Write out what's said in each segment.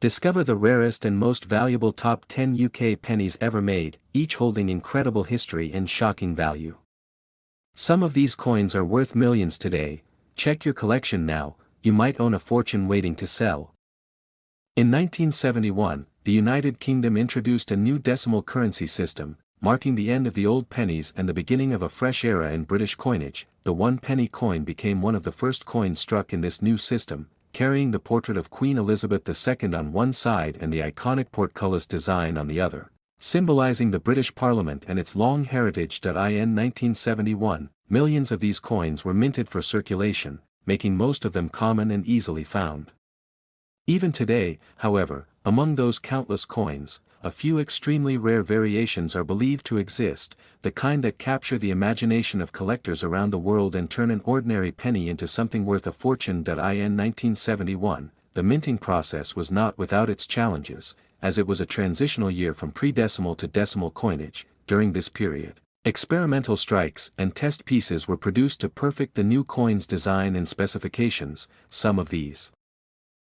Discover the rarest and most valuable top 10 UK pennies ever made, each holding incredible history and shocking value. Some of these coins are worth millions today. Check your collection now, you might own a fortune waiting to sell. In 1971, the United Kingdom introduced a new decimal currency system, marking the end of the old pennies and the beginning of a fresh era in British coinage. The 1 penny coin became one of the first coins struck in this new system, carrying the portrait of Queen Elizabeth II on one side and the iconic portcullis design on the other, symbolizing the British Parliament and its long heritage. In 1971, millions of these coins were minted for circulation, making most of them common and easily found. Even today, however, among those countless coins, a few extremely rare variations are believed to exist, the kind that capture the imagination of collectors around the world and turn an ordinary penny into something worth a fortune. In 1971, the minting process was not without its challenges, as it was a transitional year from pre-decimal to decimal coinage. During this period, experimental strikes and test pieces were produced to perfect the new coin's design and specifications. Some of these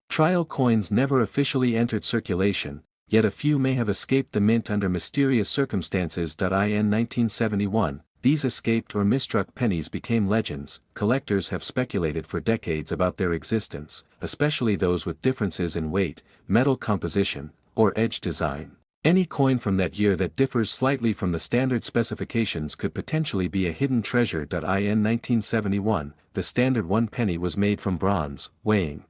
trial coins never officially entered circulation, yet a few may have escaped the mint under mysterious circumstances. In 1971, these escaped or misstruck pennies became legends. Collectors have speculated for decades about their existence, especially those with differences in weight, metal composition, or edge design. Any coin from that year that differs slightly from the standard specifications could potentially be a hidden treasure. In 1971, the standard 1 penny was made from bronze, weighing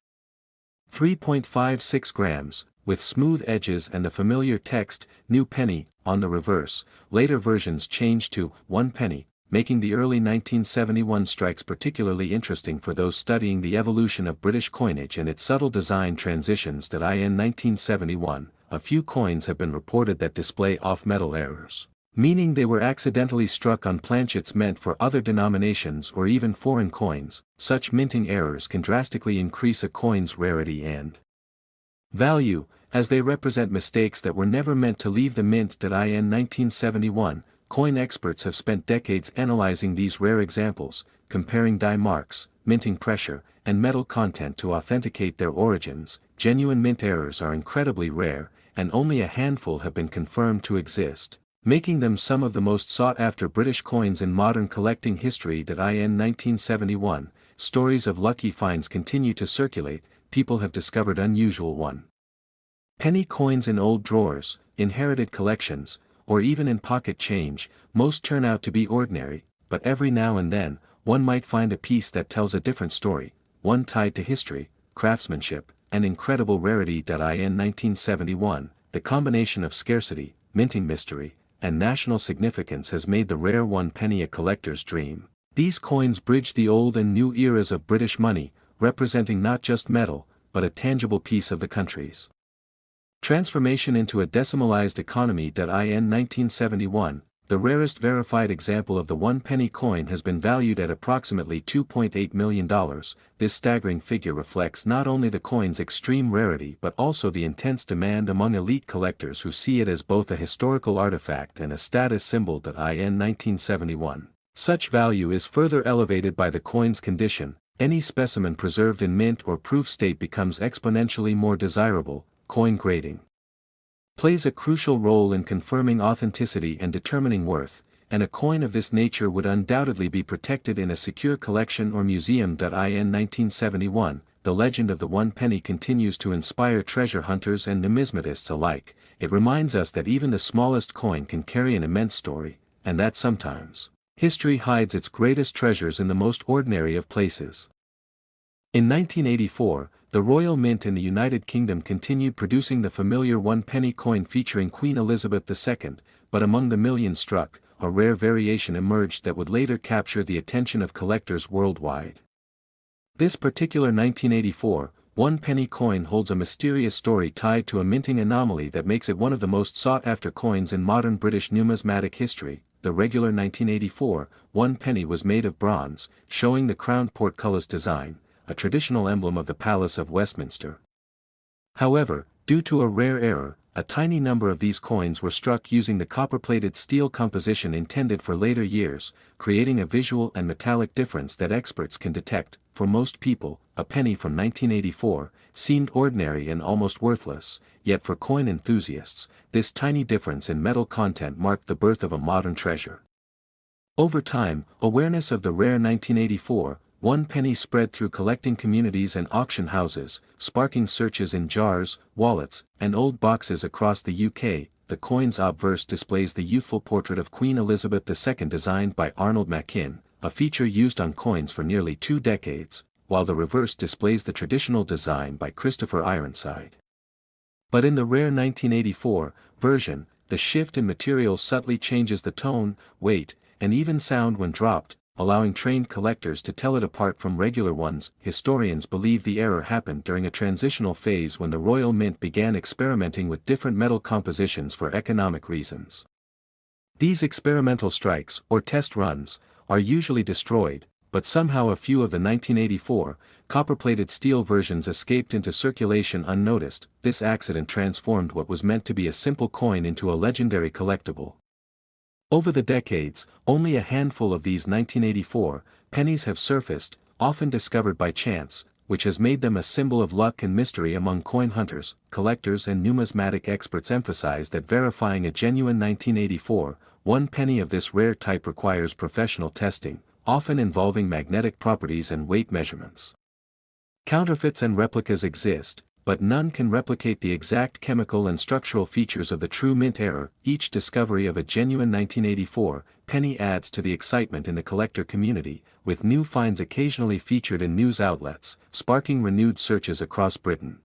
3.56 grams, with smooth edges and the familiar text, "New Penny," on the reverse. Later versions changed to 1 penny, making the early 1971 strikes particularly interesting for those studying the evolution of British coinage and its subtle design transitions. In 1971, a few coins have been reported that display off-metal errors, meaning they were accidentally struck on planchets meant for other denominations or even foreign coins. Such minting errors can drastically increase a coin's rarity and value, as they represent mistakes that were never meant to leave the mint. In 1971, coin experts have spent decades analyzing these rare examples, comparing die marks, minting pressure, and metal content to authenticate their origins. Genuine mint errors are incredibly rare, and only a handful have been confirmed to exist, making them some of the most sought-after British coins in modern collecting history. In 1971, stories of lucky finds continue to circulate. People have discovered unusual 1-penny coins in old drawers, inherited collections, or even in pocket change. Most turn out to be ordinary, but every now and then, one might find a piece that tells a different story, one tied to history, craftsmanship, and incredible rarity. In 1971, the combination of scarcity, minting mystery, and national significance has made the rare 1 penny a collector's dream. These coins bridge the old and new eras of British money, representing not just metal, but a tangible piece of the country's transformation into a decimalized economy. In 1971, the rarest verified example of the 1 penny coin has been valued at approximately $2.8 million. This staggering figure reflects not only the coin's extreme rarity but also the intense demand among elite collectors who see it as both a historical artifact and a status symbol. In 1971, such value is further elevated by the coin's condition. Any specimen preserved in mint or proof state becomes exponentially more desirable. Coin grading plays a crucial role in confirming authenticity and determining worth, and a coin of this nature would undoubtedly be protected in a secure collection or museum. In 1971, the legend of the 1 penny continues to inspire treasure hunters and numismatists alike. It reminds us that even the smallest coin can carry an immense story, and that sometimes history hides its greatest treasures in the most ordinary of places. In 1984, the Royal Mint in the United Kingdom continued producing the familiar 1 penny coin featuring Queen Elizabeth II, but among the millions struck, a rare variation emerged that would later capture the attention of collectors worldwide. This particular 1984, 1 penny coin holds a mysterious story tied to a minting anomaly that makes it one of the most sought-after coins in modern British numismatic history. The regular 1984, 1 penny was made of bronze, showing the crowned portcullis design, a traditional emblem of the Palace of Westminster. However, due to a rare error, a tiny number of these coins were struck using the copper-plated steel composition intended for later years, creating a visual and metallic difference that experts can detect. For most people, a penny from 1984, seemed ordinary and almost worthless, yet for coin enthusiasts, this tiny difference in metal content marked the birth of a modern treasure. Over time, awareness of the rare 1984 1 penny spread through collecting communities and auction houses, sparking searches in jars, wallets, and old boxes across the UK. The coin's obverse displays the youthful portrait of Queen Elizabeth II designed by Arnold Machin, a feature used on coins for nearly 2 decades, while the reverse displays the traditional design by Christopher Ironside. But in the rare 1984 version, the shift in material subtly changes the tone, weight, and even sound when dropped, allowing trained collectors to tell it apart from regular ones. Historians believe the error happened during a transitional phase when the Royal Mint began experimenting with different metal compositions for economic reasons. These experimental strikes, or test runs, are usually destroyed, but somehow a few of the 1984 copper-plated steel versions escaped into circulation unnoticed. This accident transformed what was meant to be a simple coin into a legendary collectible. Over the decades, only a handful of these 1984 pennies have surfaced, often discovered by chance, which has made them a symbol of luck and mystery among coin hunters. Collectors and numismatic experts emphasize that verifying a genuine 1984 1 penny of this rare type requires professional testing, often involving magnetic properties and weight measurements. Counterfeits and replicas exist, but none can replicate the exact chemical and structural features of the true mint era. Each discovery of a genuine 1984 penny adds to the excitement in the collector community, with new finds occasionally featured in news outlets, sparking renewed searches across Britain.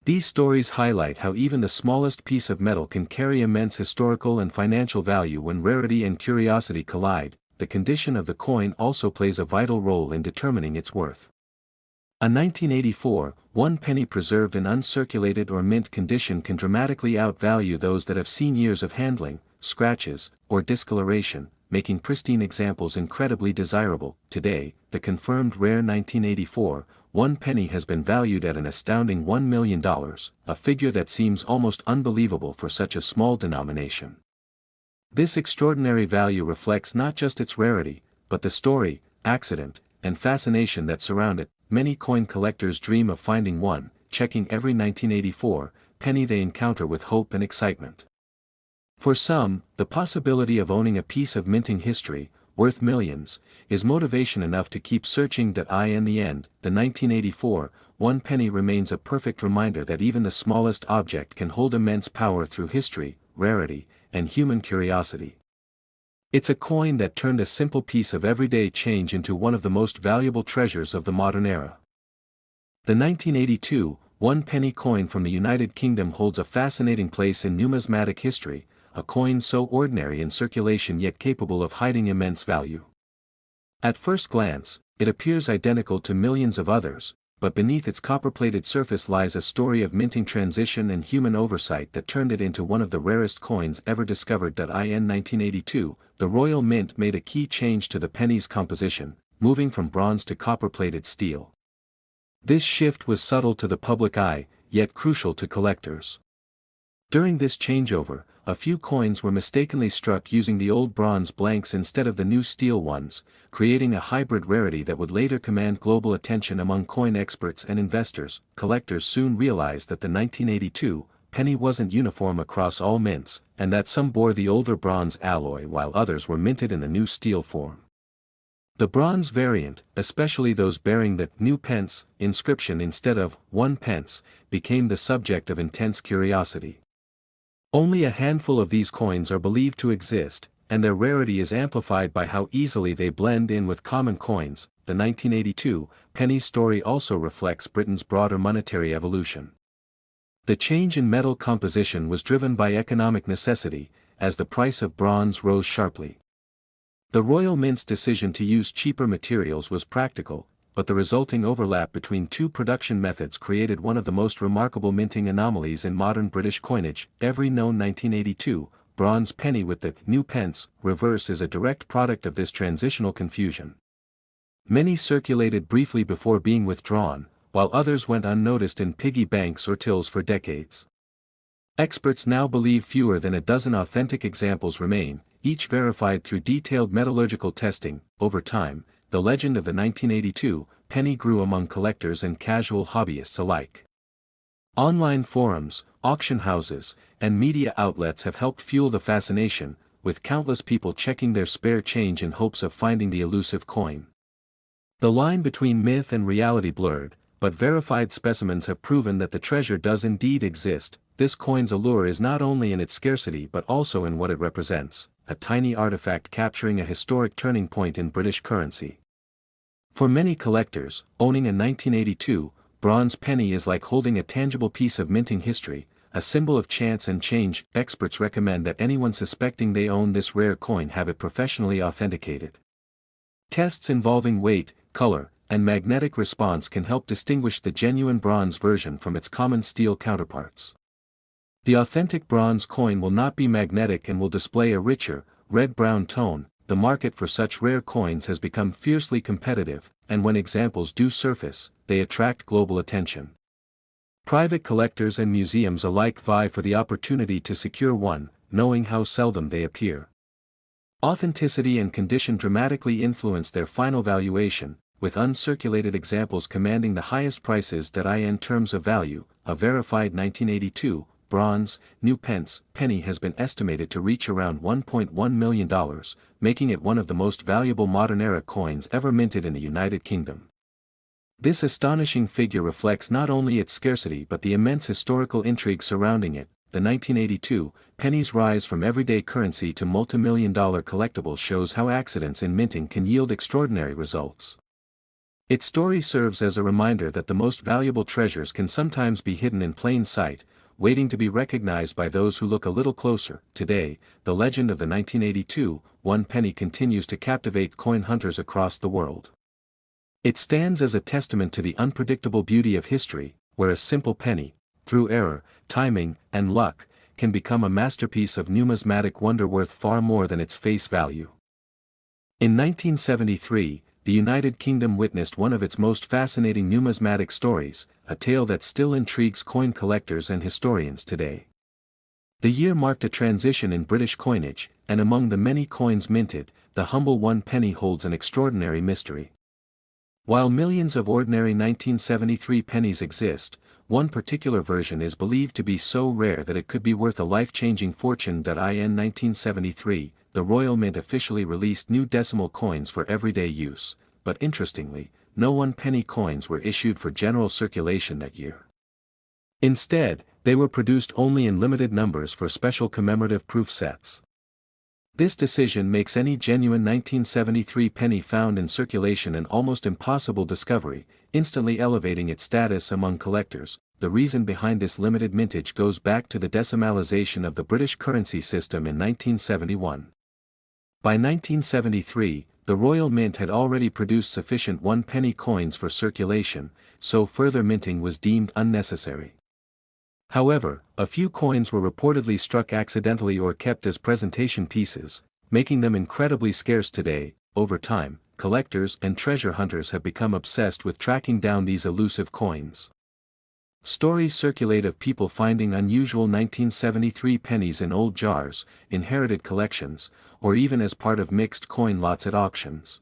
These stories highlight how even the smallest piece of metal can carry immense historical and financial value when rarity and curiosity collide. The condition of the coin also plays a vital role in determining its worth. A 1984 1 penny preserved in uncirculated or mint condition can dramatically outvalue those that have seen years of handling, scratches, or discoloration, making pristine examples incredibly desirable. Today, the confirmed rare 1984 1 penny has been valued at an astounding $1 million, a figure that seems almost unbelievable for such a small denomination. This extraordinary value reflects not just its rarity, but the story, accident, and fascination that surround it. Many coin collectors dream of finding one, checking every 1984 penny they encounter with hope and excitement. For some, the possibility of owning a piece of minting history, worth millions, is motivation enough to keep searching. In the end, the 1984 1 penny remains a perfect reminder that even the smallest object can hold immense power through history, rarity, and human curiosity. It's a coin that turned a simple piece of everyday change into one of the most valuable treasures of the modern era. The 1982 1 penny coin from the United Kingdom holds a fascinating place in numismatic history, a coin so ordinary in circulation yet capable of hiding immense value. At first glance, it appears identical to millions of others, but beneath its copper-plated surface lies a story of minting transition and human oversight that turned it into one of the rarest coins ever discovered. In 1982, the Royal Mint made a key change to the penny's composition, moving from bronze to copper-plated steel. This shift was subtle to the public eye, yet crucial to collectors. During this changeover, a few coins were mistakenly struck using the old bronze blanks instead of the new steel ones, creating a hybrid rarity that would later command global attention among coin experts and investors. Collectors soon realized that the 1982 penny wasn't uniform across all mints, and that some bore the older bronze alloy while others were minted in the new steel form. The bronze variant, especially those bearing the "new pence" inscription instead of 1 pence, became the subject of intense curiosity. Only a handful of these coins are believed to exist, and their rarity is amplified by how easily they blend in with common coins. The 1982 penny story also reflects Britain's broader monetary evolution. The change in metal composition was driven by economic necessity, as the price of bronze rose sharply. The Royal Mint's decision to use cheaper materials was practical, but the resulting overlap between two production methods created one of the most remarkable minting anomalies in modern British coinage. Every known 1982 bronze penny with the "new pence" reverse is a direct product of this transitional confusion. Many circulated briefly before being withdrawn, while others went unnoticed in piggy banks or tills for decades. Experts now believe fewer than a dozen authentic examples remain, each verified through detailed metallurgical testing. Over time, the legend of the 1982 penny grew among collectors and casual hobbyists alike. Online forums, auction houses, and media outlets have helped fuel the fascination, with countless people checking their spare change in hopes of finding the elusive coin. The line between myth and reality blurred, but verified specimens have proven that the treasure does indeed exist. This coin's allure is not only in its scarcity but also in what it represents, a tiny artifact capturing a historic turning point in British currency. For many collectors, owning a 1982 bronze penny is like holding a tangible piece of minting history, a symbol of chance and change. Experts recommend that anyone suspecting they own this rare coin have it professionally authenticated. Tests involving weight, color, and magnetic response can help distinguish the genuine bronze version from its common steel counterparts. The authentic bronze coin will not be magnetic and will display a richer, red-brown tone. The market for such rare coins has become fiercely competitive, and when examples do surface, they attract global attention. Private collectors and museums alike vie for the opportunity to secure one, knowing how seldom they appear. Authenticity and condition dramatically influence their final valuation, with uncirculated examples commanding the highest prices. In terms of value, a verified 1982 bronze, new penny has been estimated to reach around $1.1 million, making it one of the most valuable modern-era coins ever minted in the United Kingdom. This astonishing figure reflects not only its scarcity but the immense historical intrigue surrounding it. The 1982 penny's rise from everyday currency to multi-million-dollar collectible shows how accidents in minting can yield extraordinary results. Its story serves as a reminder that the most valuable treasures can sometimes be hidden in plain sight, waiting to be recognized by those who look a little closer. Today, the legend of the 1982 penny continues to captivate coin hunters across the world. It stands as a testament to the unpredictable beauty of history, where a simple penny, through error, timing, and luck, can become a masterpiece of numismatic wonder worth far more than its face value. In 1973, the United Kingdom witnessed one of its most fascinating numismatic stories, a tale that still intrigues coin collectors and historians today. The year marked a transition in British coinage, and among the many coins minted, the humble 1 penny holds an extraordinary mystery. While millions of ordinary 1973 pennies exist, one particular version is believed to be so rare that it could be worth a life-changing fortune. In 1973, the Royal Mint officially released new decimal coins for everyday use, but interestingly, no 1 penny coins were issued for general circulation that year. Instead, they were produced only in limited numbers for special commemorative proof sets. This decision makes any genuine 1973 penny found in circulation an almost impossible discovery, instantly elevating its status among collectors. The reason behind this limited mintage goes back to the decimalization of the British currency system in 1971. By 1973, the Royal Mint had already produced sufficient 1 penny coins for circulation, so further minting was deemed unnecessary. However, a few coins were reportedly struck accidentally or kept as presentation pieces, making them incredibly scarce today. Over time, collectors and treasure hunters have become obsessed with tracking down these elusive coins. Stories circulate of people finding unusual 1973 pennies in old jars, inherited collections, or even as part of mixed coin lots at auctions.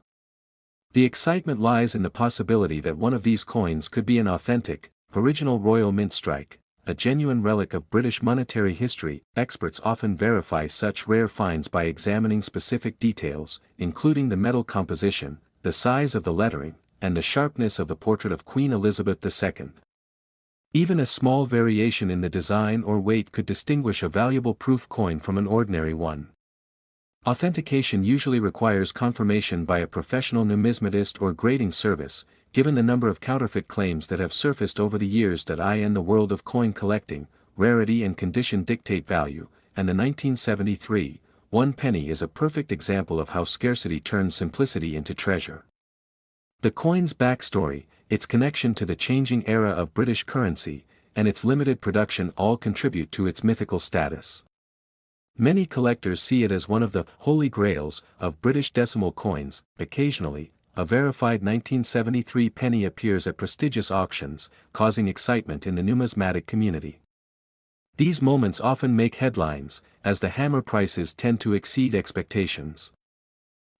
The excitement lies in the possibility that one of these coins could be an authentic, original Royal Mint strike, a genuine relic of British monetary history. Experts often verify such rare finds by examining specific details, including the metal composition, the size of the lettering, and the sharpness of the portrait of Queen Elizabeth II. Even a small variation in the design or weight could distinguish a valuable proof coin from an ordinary one. Authentication usually requires confirmation by a professional numismatist or grading service, given the number of counterfeit claims that have surfaced over the years. In the world of coin collecting, rarity and condition dictate value, and the 1973 1 penny is a perfect example of how scarcity turns simplicity into treasure. The coin's backstory, its connection to the changing era of British currency, and its limited production all contribute to its mythical status. Many collectors see it as one of the holy grails of British decimal coins. Occasionally, a verified 1973 penny appears at prestigious auctions, causing excitement in the numismatic community. These moments often make headlines, as the hammer prices tend to exceed expectations.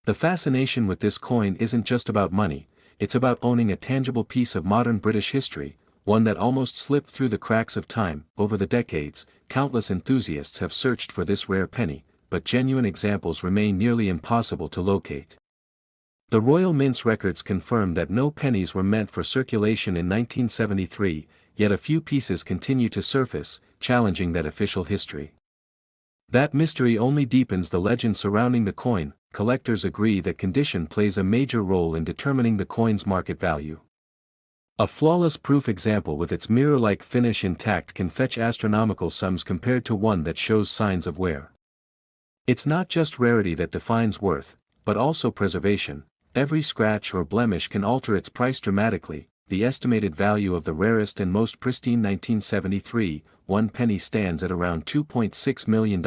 The fascination with this coin isn't just about money. it's about owning a tangible piece of modern British history, one that almost slipped through the cracks of time. Over the decades, countless enthusiasts have searched for this rare penny, but genuine examples remain nearly impossible to locate. The Royal Mint's records confirm that no pennies were meant for circulation in 1973, yet a few pieces continue to surface, challenging that official history. That mystery only deepens the legend surrounding the coin. Collectors agree that condition plays a major role in determining the coin's market value. A flawless proof example with its mirror-like finish intact can fetch astronomical sums compared to one that shows signs of wear. It's not just rarity that defines worth, but also preservation. Every scratch or blemish can alter its price dramatically. The estimated value of the rarest and most pristine 1973 one penny stands at around $2.6 million,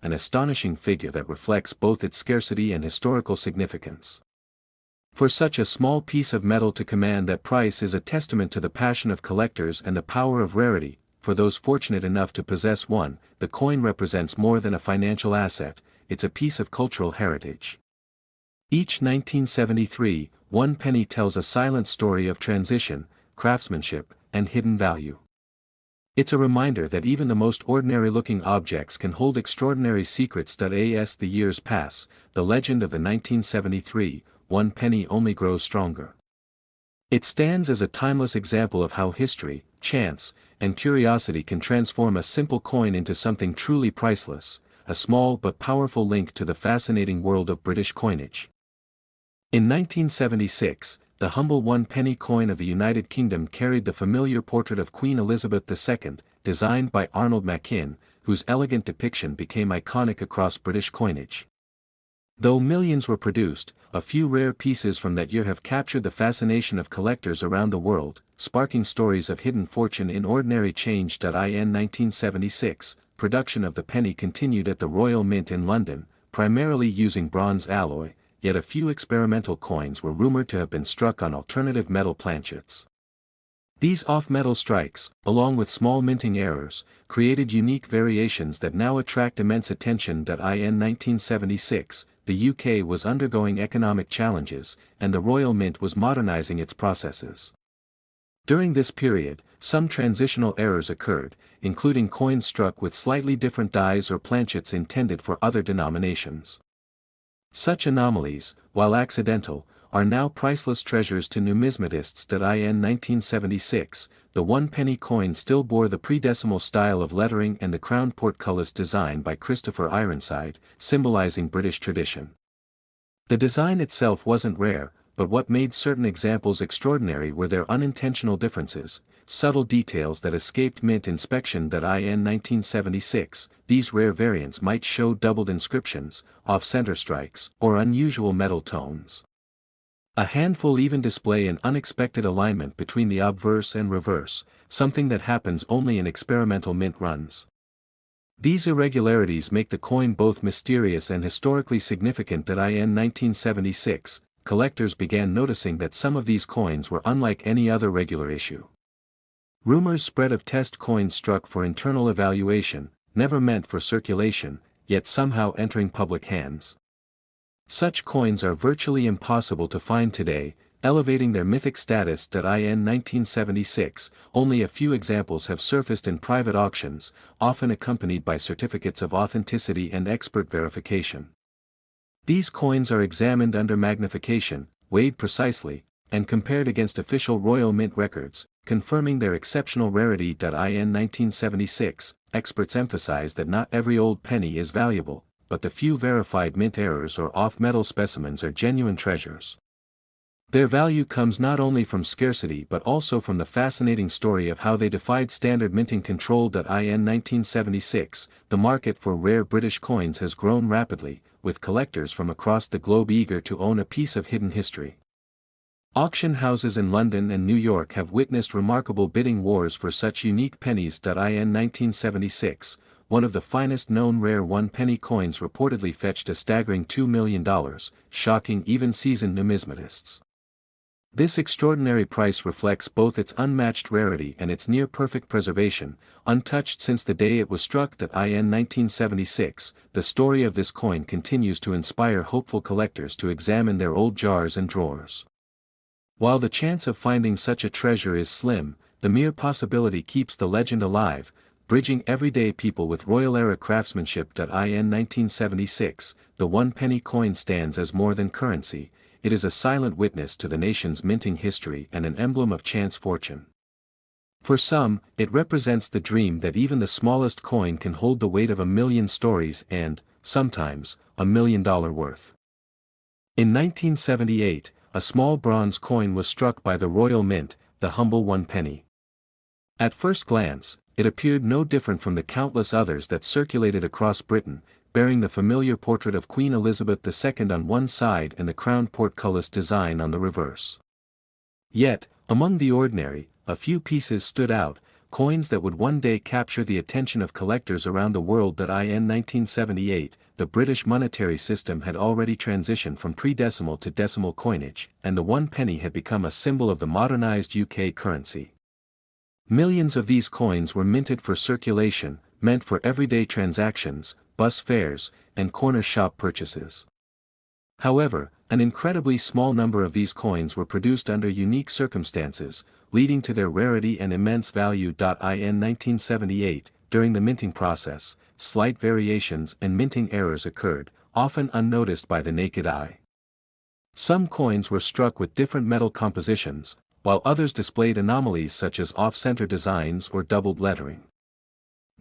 an astonishing figure that reflects both its scarcity and historical significance. For such a small piece of metal to command that price is a testament to the passion of collectors and the power of rarity. For those fortunate enough to possess one, the coin represents more than a financial asset, it's a piece of cultural heritage. Each 1973 one penny tells a silent story of transition, craftsmanship, and hidden value. It's a reminder that even the most ordinary-looking objects can hold extraordinary secrets. As the years pass, the legend of the 1973 one penny only grows stronger. It stands as a timeless example of how history, chance, and curiosity can transform a simple coin into something truly priceless, a small but powerful link to the fascinating world of British coinage. In 1976, the humble one-penny coin of the United Kingdom carried the familiar portrait of Queen Elizabeth II, designed by Arnold Machin, whose elegant depiction became iconic across British coinage. Though millions were produced, a few rare pieces from that year have captured the fascination of collectors around the world, sparking stories of hidden fortune in ordinary change. In 1976, production of the penny continued at the Royal Mint in London, primarily using bronze alloy, yet a few experimental coins were rumored to have been struck on alternative metal planchets. These off-metal strikes, along with small minting errors, created unique variations that now attract immense attention. In 1976, the UK was undergoing economic challenges, and the Royal Mint was modernizing its processes. During this period, some transitional errors occurred, including coins struck with slightly different dies or planchets intended for other denominations. Such anomalies, while accidental, are now priceless treasures to numismatists. In 1976, the one-penny coin still bore the pre-decimal style of lettering and the crown portcullis design by Christopher Ironside, symbolizing British tradition. The design itself wasn't rare, but what made certain examples extraordinary were their unintentional differences, subtle details that escaped mint inspection. In 1976, these rare variants might show doubled inscriptions, off-center strikes, or unusual metal tones. A handful even display an unexpected alignment between the obverse and reverse, something that happens only in experimental mint runs. These irregularities make the coin both mysterious and historically significant. In 1976, collectors began noticing that some of these coins were unlike any other regular issue. Rumors spread of test coins struck for internal evaluation, never meant for circulation, yet somehow entering public hands. Such coins are virtually impossible to find today, elevating their mythic status. In 1976, only a few examples have surfaced in private auctions, often accompanied by certificates of authenticity and expert verification. These coins are examined under magnification, weighed precisely, and compared against official Royal Mint records, confirming their exceptional rarity. In 1976, experts emphasize that not every old penny is valuable, but the few verified mint errors or off-metal specimens are genuine treasures. Their value comes not only from scarcity but also from the fascinating story of how they defied standard minting control. In 1976, the market for rare British coins has grown rapidly, with collectors from across the globe eager to own a piece of hidden history. Auction houses in London and New York have witnessed remarkable bidding wars for such unique pennies. In 1976, one of the finest known rare one-penny coins reportedly fetched a staggering $2 million, shocking even seasoned numismatists. This extraordinary price reflects both its unmatched rarity and its near-perfect preservation, untouched since the day it was struck. In 1976, the story of this coin continues to inspire hopeful collectors to examine their old jars and drawers. While the chance of finding such a treasure is slim, the mere possibility keeps the legend alive, bridging everyday people with Royal-era craftsmanship. In 1976, the one-penny coin stands as more than currency, it is a silent witness to the nation's minting history and an emblem of chance fortune. For some, it represents the dream that even the smallest coin can hold the weight of a million stories and, sometimes, $1 million worth. In 1978, a small bronze coin was struck by the Royal Mint, the humble one penny. At first glance, it appeared no different from the countless others that circulated across Britain, bearing the familiar portrait of Queen Elizabeth II on one side and the crowned portcullis design on the reverse. Yet, among the ordinary, a few pieces stood out, coins that would one day capture the attention of collectors around the world. In 1978, the British monetary system had already transitioned from pre-decimal to decimal coinage, and the one penny had become a symbol of the modernized UK currency. Millions of these coins were minted for circulation, meant for everyday transactions, bus fares, and corner shop purchases. However, an incredibly small number of these coins were produced under unique circumstances, leading to their rarity and immense value. In 1978, during the minting process, slight variations and minting errors occurred, often unnoticed by the naked eye. Some coins were struck with different metal compositions, while others displayed anomalies such as off-center designs or doubled lettering.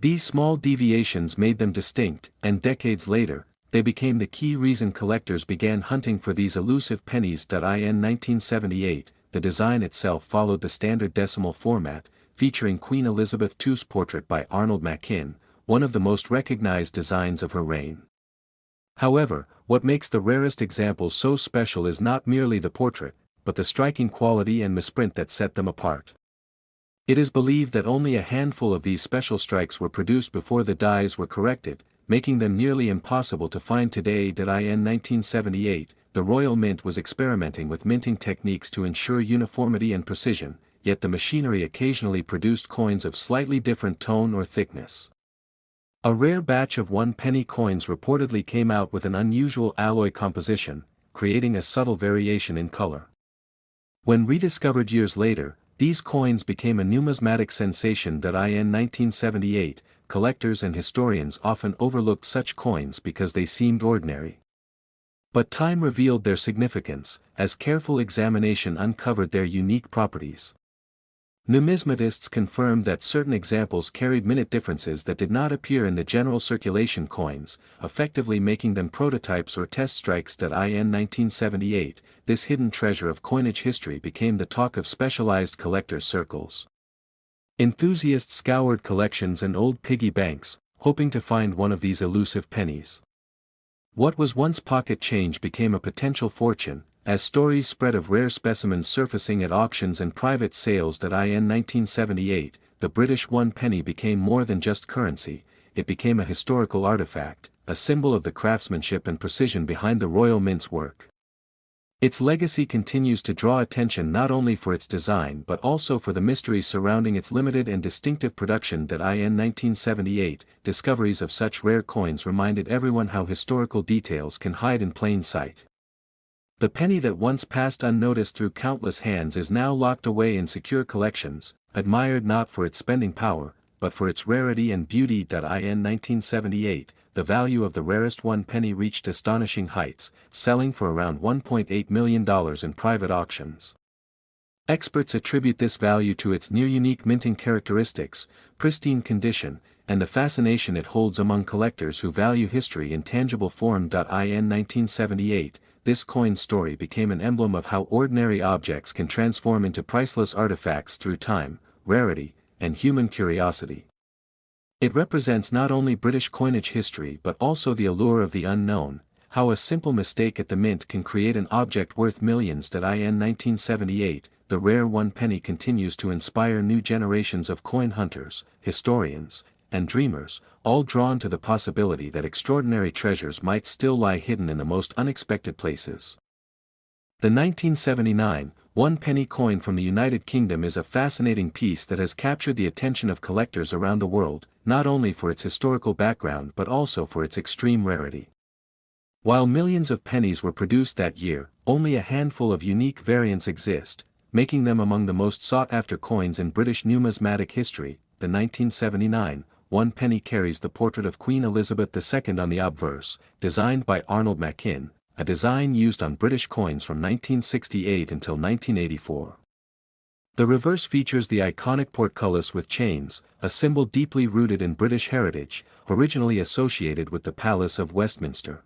These small deviations made them distinct, and decades later, they became the key reason collectors began hunting for these elusive pennies. In 1978, the design itself followed the standard decimal format, featuring Queen Elizabeth II's portrait by Arnold Machin, one of the most recognized designs of her reign. However, what makes the rarest example so special is not merely the portrait, but the striking quality and misprint that set them apart. It is believed that only a handful of these special strikes were produced before the dies were corrected, making them nearly impossible to find today. In 1978, the Royal Mint was experimenting with minting techniques to ensure uniformity and precision, yet the machinery occasionally produced coins of slightly different tone or thickness. A rare batch of one-penny coins reportedly came out with an unusual alloy composition, creating a subtle variation in color. When rediscovered years later, these coins became a numismatic sensation. In 1978, collectors and historians often overlooked such coins because they seemed ordinary. But time revealed their significance, as careful examination uncovered their unique properties. Numismatists confirmed that certain examples carried minute differences that did not appear in the general circulation coins, effectively making them prototypes or test strikes. In 1978, this hidden treasure of coinage history became the talk of specialized collector circles. Enthusiasts scoured collections and old piggy banks, hoping to find one of these elusive pennies. What was once pocket change became a potential fortune, as stories spread of rare specimens surfacing at auctions and private sales. In 1978, the British one penny became more than just currency, it became a historical artifact, a symbol of the craftsmanship and precision behind the Royal Mint's work. Its legacy continues to draw attention not only for its design but also for the mysteries surrounding its limited and distinctive production. In 1978, discoveries of such rare coins reminded everyone how historical details can hide in plain sight. The penny that once passed unnoticed through countless hands is now locked away in secure collections, admired not for its spending power, but for its rarity and beauty. In 1978, the value of the rarest one penny reached astonishing heights, selling for around $1.8 million in private auctions. Experts attribute this value to its near-unique minting characteristics, pristine condition, and the fascination it holds among collectors who value history in tangible form. In 1978, this coin story became an emblem of how ordinary objects can transform into priceless artifacts through time, rarity, and human curiosity. It represents not only British coinage history but also the allure of the unknown, how a simple mistake at the mint can create an object worth millions. In 1978, the rare one penny continues to inspire new generations of coin hunters, historians, and dreamers, all drawn to the possibility that extraordinary treasures might still lie hidden in the most unexpected places. The 1979 one-penny coin from the United Kingdom is a fascinating piece that has captured the attention of collectors around the world, not only for its historical background but also for its extreme rarity. While millions of pennies were produced that year, only a handful of unique variants exist, making them among the most sought-after coins in British numismatic history. The 1979 one penny carries the portrait of Queen Elizabeth II on the obverse, designed by Arnold Machin, a design used on British coins from 1968 until 1984. The reverse features the iconic portcullis with chains, a symbol deeply rooted in British heritage, originally associated with the Palace of Westminster.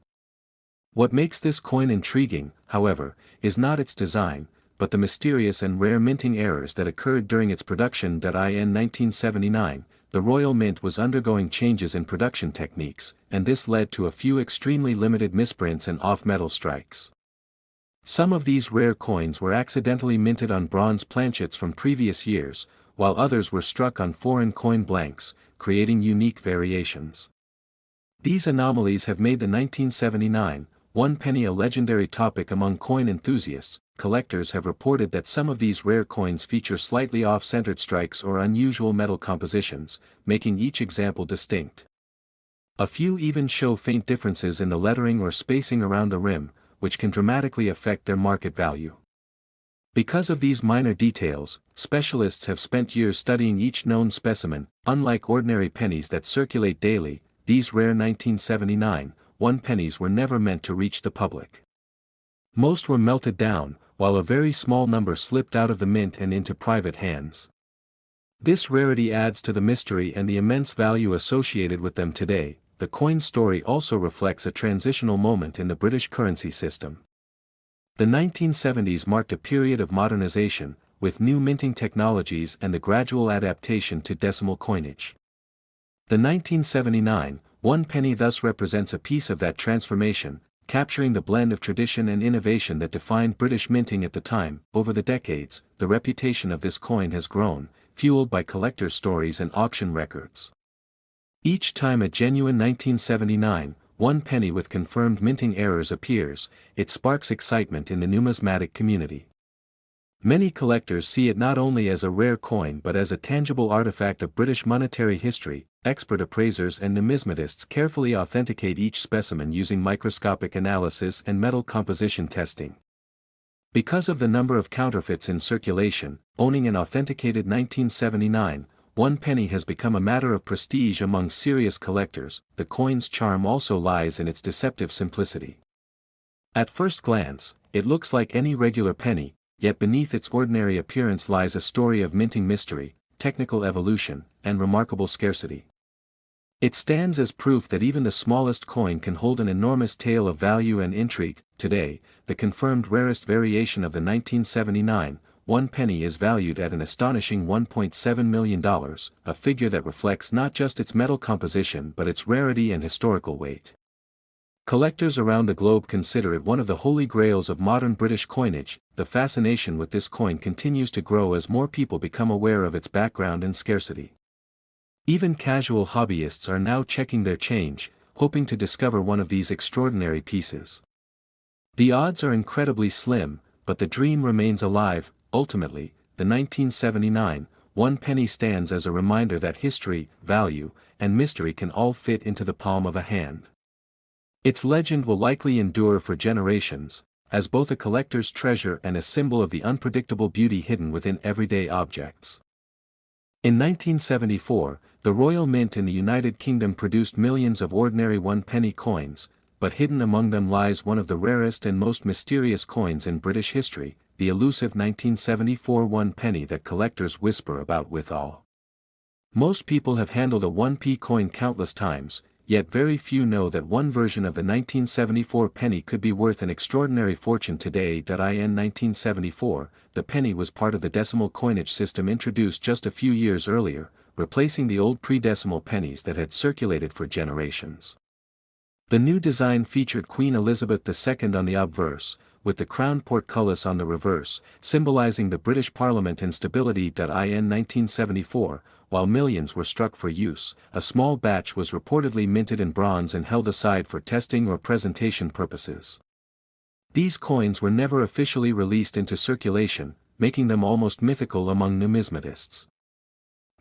What makes this coin intriguing, however, is not its design, but the mysterious and rare minting errors that occurred during its production. In 1979, the Royal Mint was undergoing changes in production techniques, and this led to a few extremely limited misprints and off-metal strikes. Some of these rare coins were accidentally minted on bronze planchets from previous years, while others were struck on foreign coin blanks, creating unique variations. These anomalies have made the 1979 one penny a legendary topic among coin enthusiasts. Collectors have reported that some of these rare coins feature slightly off-centered strikes or unusual metal compositions, making each example distinct. A few even show faint differences in the lettering or spacing around the rim, which can dramatically affect their market value. Because of these minor details, specialists have spent years studying each known specimen. Unlike ordinary pennies that circulate daily, these rare 1979 one pennies were never meant to reach the public. Most were melted down, while a very small number slipped out of the mint and into private hands. This rarity adds to the mystery and the immense value associated with them today. The coin's story also reflects a transitional moment in the British currency system. The 1970s marked a period of modernization, with new minting technologies and the gradual adaptation to decimal coinage. The 1979 one penny thus represents a piece of that transformation, capturing the blend of tradition and innovation that defined British minting at the time. Over the decades, the reputation of this coin has grown, fueled by collectors' stories and auction records. Each time a genuine 1979 one penny with confirmed minting errors appears, it sparks excitement in the numismatic community. Many collectors see it not only as a rare coin but as a tangible artifact of British monetary history. Expert appraisers and numismatists carefully authenticate each specimen using microscopic analysis and metal composition testing. Because of the number of counterfeits in circulation, owning an authenticated 1979 one penny has become a matter of prestige among serious collectors. The coin's charm also lies in its deceptive simplicity. At first glance, it looks like any regular penny, yet beneath its ordinary appearance lies a story of minting mystery, technical evolution, and remarkable scarcity. It stands as proof that even the smallest coin can hold an enormous tale of value and intrigue. Today, the confirmed rarest variation of the 1979 one penny is valued at an astonishing $1.7 million, a figure that reflects not just its metal composition but its rarity and historical weight. Collectors around the globe consider it one of the holy grails of modern British coinage. The fascination with this coin continues to grow as more people become aware of its background and scarcity. Even casual hobbyists are now checking their change, hoping to discover one of these extraordinary pieces. The odds are incredibly slim, but the dream remains alive. Ultimately, the 1979 one penny stands as a reminder that history, value, and mystery can all fit into the palm of a hand. Its legend will likely endure for generations, as both a collector's treasure and a symbol of the unpredictable beauty hidden within everyday objects. In 1974, the Royal Mint in the United Kingdom produced millions of ordinary one-penny coins, but hidden among them lies one of the rarest and most mysterious coins in British history, the elusive 1974 one-penny that collectors whisper about with awe. Most people have handled a 1p coin countless times, yet very few know that one version of the 1974 penny could be worth an extraordinary fortune today. In 1974, the penny was part of the decimal coinage system introduced just a few years earlier, replacing the old pre-decimal pennies that had circulated for generations. The new design featured Queen Elizabeth II on the obverse, with the crown portcullis on the reverse, symbolizing the British Parliament and stability. In 1974, while millions were struck for use, a small batch was reportedly minted in bronze and held aside for testing or presentation purposes. These coins were never officially released into circulation, making them almost mythical among numismatists.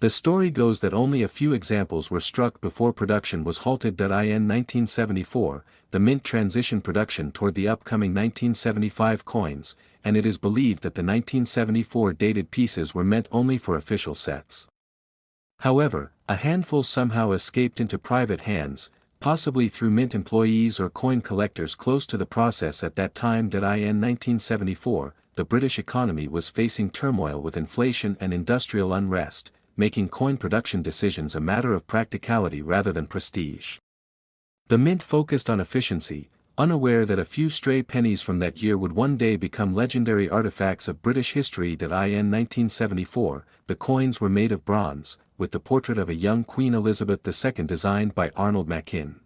The story goes that only a few examples were struck before production was halted. In 1974, the mint transitioned production toward the upcoming 1975 coins, and it is believed that the 1974 dated pieces were meant only for official sets. However, a handful somehow escaped into private hands, possibly through mint employees or coin collectors close to the process at that time. In 1974, the British economy was facing turmoil with inflation and industrial unrest, making coin production decisions a matter of practicality rather than prestige. The mint focused on efficiency, unaware that a few stray pennies from that year would one day become legendary artifacts of British history. In 1974, the coins were made of bronze, with the portrait of a young Queen Elizabeth II designed by Arnold Machin.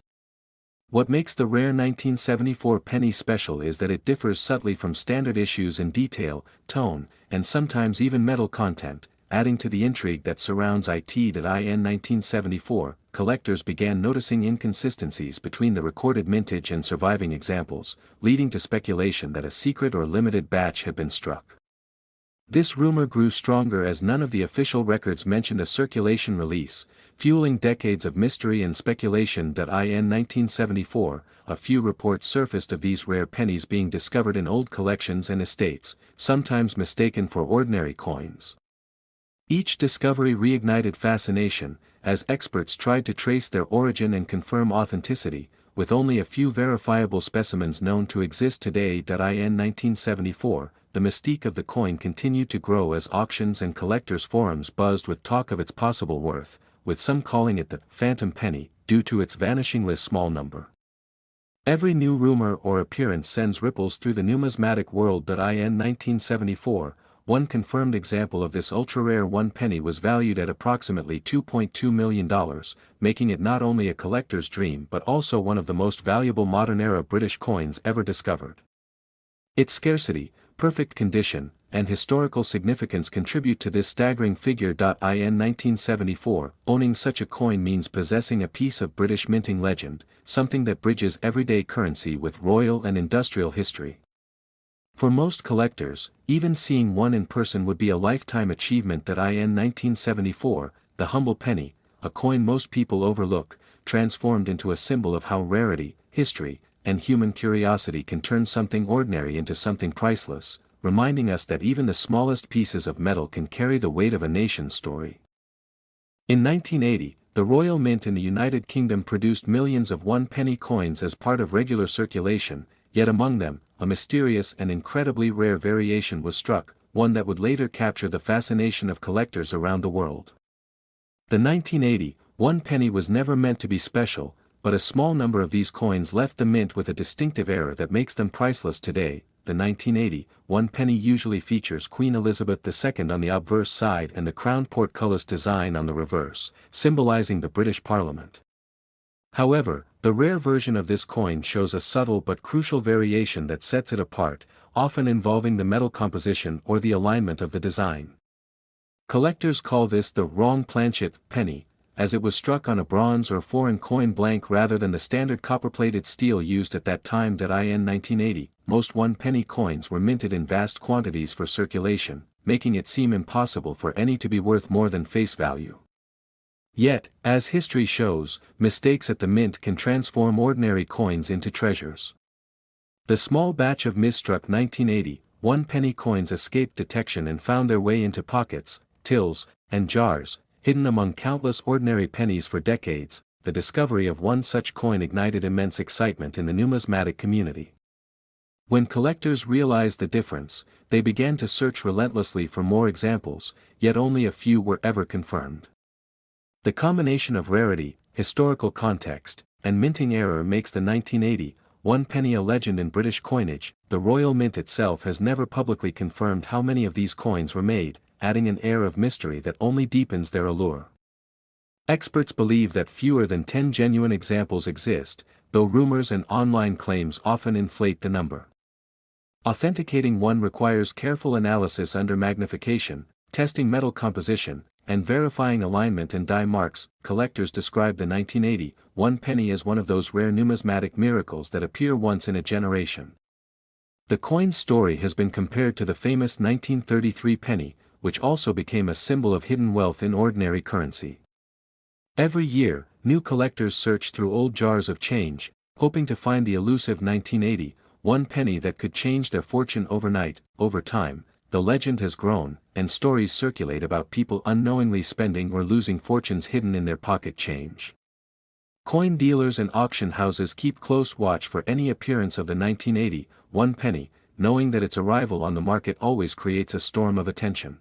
What makes the rare 1974 penny special is that it differs subtly from standard issues in detail, tone, and sometimes even metal content, adding to the intrigue that surrounds it. In 1974, collectors began noticing inconsistencies between the recorded mintage and surviving examples, leading to speculation that a secret or limited batch had been struck. This rumor grew stronger as none of the official records mentioned a circulation release, fueling decades of mystery and speculation. In 1974, a few reports surfaced of these rare pennies being discovered in old collections and estates, sometimes mistaken for ordinary coins. Each discovery reignited fascination, as experts tried to trace their origin and confirm authenticity, with only a few verifiable specimens known to exist today. In 1974, the mystique of the coin continued to grow as auctions and collectors' forums buzzed with talk of its possible worth, with some calling it the phantom penny, due to its vanishingly small number. Every new rumor or appearance sends ripples through the numismatic world. In 1974, one confirmed example of this ultra-rare 1 penny was valued at approximately $2.2 million, making it not only a collector's dream but also one of the most valuable modern-era British coins ever discovered. Its scarcity, perfect condition, and historical significance contribute to this staggering figure. In 1974, owning such a coin means possessing a piece of British minting legend, something that bridges everyday currency with royal and industrial history. For most collectors, even seeing one in person would be a lifetime achievement. In 1974, the humble penny, a coin most people overlook, transformed into a symbol of how rarity, history, and human curiosity can turn something ordinary into something priceless, reminding us that even the smallest pieces of metal can carry the weight of a nation's story. In 1980, the Royal Mint in the United Kingdom produced millions of 1 penny coins as part of regular circulation, yet among them, a mysterious and incredibly rare variation was struck, one that would later capture the fascination of collectors around the world. The 1980 1 penny was never meant to be special, but a small number of these coins left the mint with a distinctive air that makes them priceless today. The 1980 1 penny usually features Queen Elizabeth II on the obverse side and the crown portcullis design on the reverse, symbolizing the British Parliament. However, the rare version of this coin shows a subtle but crucial variation that sets it apart, often involving the metal composition or the alignment of the design. Collectors call this the wrong planchet penny, as it was struck on a bronze or foreign coin blank rather than the standard copper-plated steel used at that time. In 1980, most 1 penny coins were minted in vast quantities for circulation, making it seem impossible for any to be worth more than face value. Yet, as history shows, mistakes at the mint can transform ordinary coins into treasures. The small batch of misstruck 1980 1 penny coins escaped detection and found their way into pockets, tills, and jars, hidden among countless ordinary pennies for decades. The discovery of one such coin ignited immense excitement in the numismatic community. When collectors realized the difference, they began to search relentlessly for more examples, yet only a few were ever confirmed. The combination of rarity, historical context, and minting error makes the 1980 1 penny a legend in British coinage. The Royal Mint itself has never publicly confirmed how many of these coins were made, adding an air of mystery that only deepens their allure. Experts believe that fewer than 10 genuine examples exist, though rumors and online claims often inflate the number. Authenticating one requires careful analysis under magnification, testing metal composition, and verifying alignment and die marks. Collectors describe the 1980 1 penny as one of those rare numismatic miracles that appear once in a generation. The coin's story has been compared to the famous 1933 penny, which also became a symbol of hidden wealth in ordinary currency. Every year, new collectors search through old jars of change, hoping to find the elusive 1980, one penny that could change their fortune overnight. Over time, the legend has grown, and stories circulate about people unknowingly spending or losing fortunes hidden in their pocket change. Coin dealers and auction houses keep close watch for any appearance of the 1980, one penny, knowing that its arrival on the market always creates a storm of attention.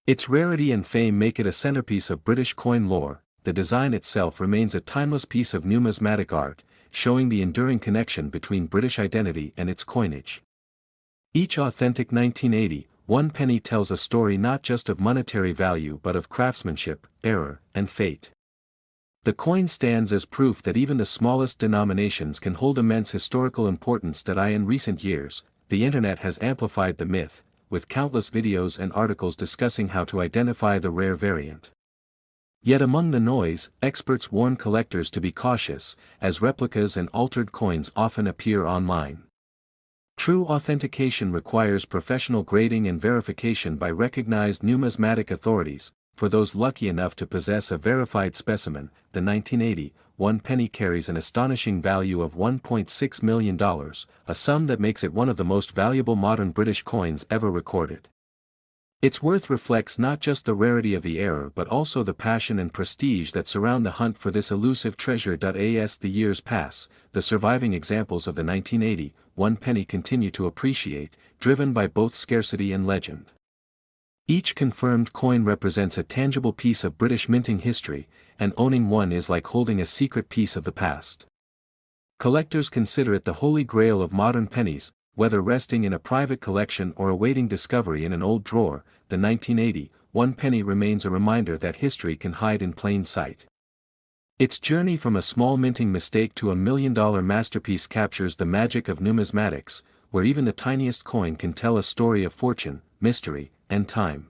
Its rarity and fame make it a centerpiece of British coin lore. The design itself remains a timeless piece of numismatic art, showing the enduring connection between British identity and its coinage. Each authentic 1980, one penny tells a story not just of monetary value but of craftsmanship, error, and fate. The coin stands as proof that even the smallest denominations can hold immense historical importance. In recent years, the internet has amplified the myth, with countless videos and articles discussing how to identify the rare variant. Yet among the noise, experts warn collectors to be cautious, as replicas and altered coins often appear online. True authentication requires professional grading and verification by recognized numismatic authorities. For those lucky enough to possess a verified specimen, the 1980, one penny carries an astonishing value of $1.6 million, a sum that makes it one of the most valuable modern British coins ever recorded. Its worth reflects not just the rarity of the error but also the passion and prestige that surround the hunt for this elusive treasure. As the years pass, the surviving examples of the 1980, one penny continue to appreciate, driven by both scarcity and legend. Each confirmed coin represents a tangible piece of British minting history, and owning one is like holding a secret piece of the past. Collectors consider it the holy grail of modern pennies. Whether resting in a private collection or awaiting discovery in an old drawer, the 1980, one penny remains a reminder that history can hide in plain sight. Its journey from a small minting mistake to a $1 million masterpiece captures the magic of numismatics, where even the tiniest coin can tell a story of fortune, mystery, and time.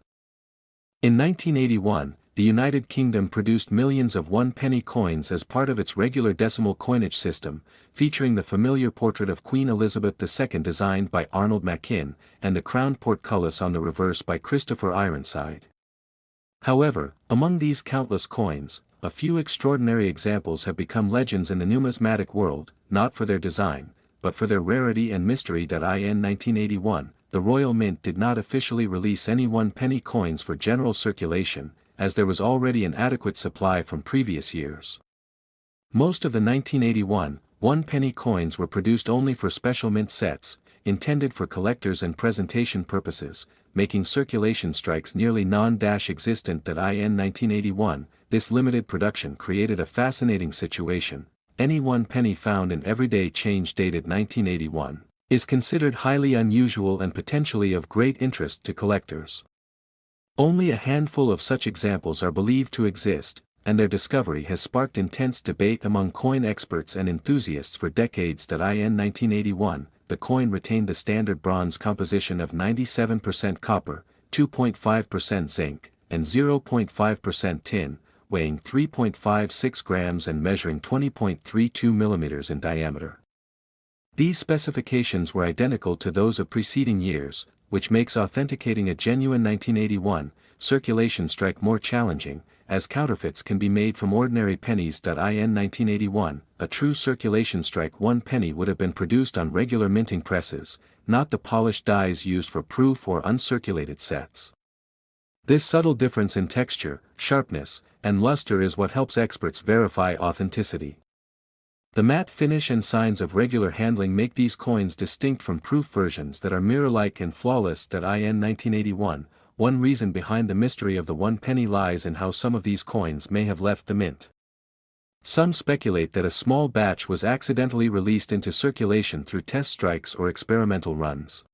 In 1981, the United Kingdom produced millions of one-penny coins as part of its regular decimal coinage system, featuring the familiar portrait of Queen Elizabeth II designed by Arnold Machin, and the crowned portcullis on the reverse by Christopher Ironside. However, among these countless coins, a few extraordinary examples have become legends in the numismatic world, not for their design, but for their rarity and mystery. In 1981, the Royal Mint did not officially release any one-penny coins for general circulation, as there was already an adequate supply from previous years. Most of the 1981, one-penny coins were produced only for special mint sets, intended for collectors and presentation purposes, making circulation strikes nearly non-existent. In 1981, this limited production created a fascinating situation. Any one penny found in everyday change dated 1981 is considered highly unusual and potentially of great interest to collectors. Only a handful of such examples are believed to exist, and their discovery has sparked intense debate among coin experts and enthusiasts for decades. In 1981, the coin retained the standard bronze composition of 97% copper, 2.5% zinc, and 0.5% tin, weighing 3.56 grams and measuring 20.32 millimeters in diameter. These specifications were identical to those of preceding years, which makes authenticating a genuine 1981 circulation strike more challenging, as counterfeits can be made from ordinary pennies. In 1981, a true circulation strike one penny would have been produced on regular minting presses, not the polished dies used for proof or uncirculated sets. This subtle difference in texture, sharpness, and luster is what helps experts verify authenticity. The matte finish and signs of regular handling make these coins distinct from proof versions that are mirror-like and flawless. In 1981, one reason behind the mystery of the one penny lies in how some of these coins may have left the mint. Some speculate that a small batch was accidentally released into circulation through test strikes or experimental runs.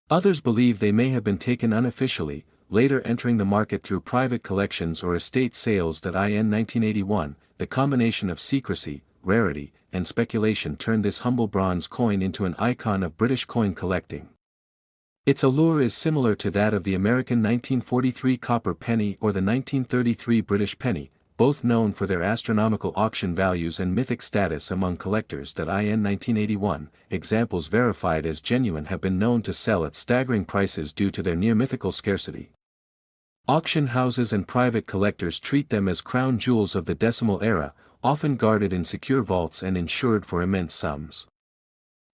Others believe they may have been taken unofficially, later entering the market through private collections or estate sales. In 1981, the combination of secrecy, rarity, and speculation turned this humble bronze coin into an icon of British coin collecting. Its allure is similar to that of the American 1943 copper penny or the 1933 British penny, both known for their astronomical auction values and mythic status among collectors. In 1981, examples verified as genuine have been known to sell at staggering prices due to their near-mythical scarcity. Auction houses and private collectors treat them as crown jewels of the decimal era, often guarded in secure vaults and insured for immense sums.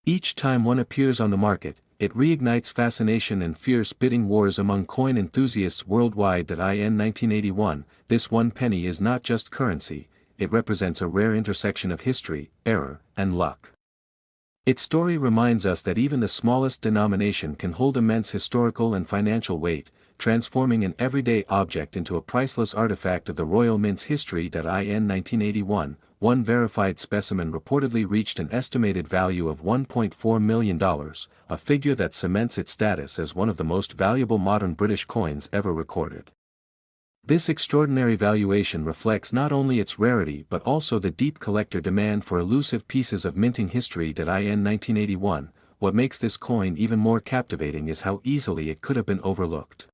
Each time one appears on the market, it reignites fascination and fierce bidding wars among coin enthusiasts worldwide. In 1981, this one penny is not just currency, it represents a rare intersection of history, error, and luck. Its story reminds us that even the smallest denomination can hold immense historical and financial weight, transforming an everyday object into a priceless artifact of the Royal Mint's history. In 1981, one verified specimen reportedly reached an estimated value of $1.4 million, a figure that cements its status as one of the most valuable modern British coins ever recorded. This extraordinary valuation reflects not only its rarity but also the deep collector demand for elusive pieces of minting history. In 1981, what makes this coin even more captivating is how easily it could have been overlooked.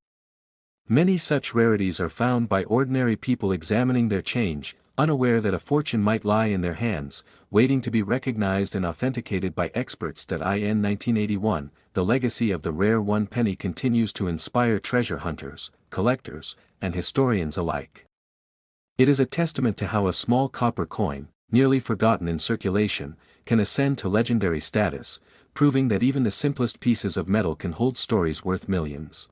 Many such rarities are found by ordinary people examining their change, unaware that a fortune might lie in their hands, waiting to be recognized and authenticated by experts. In 1981, the legacy of the rare one penny continues to inspire treasure hunters, collectors, and historians alike. It is a testament to how a small copper coin, nearly forgotten in circulation, can ascend to legendary status, proving that even the simplest pieces of metal can hold stories worth millions.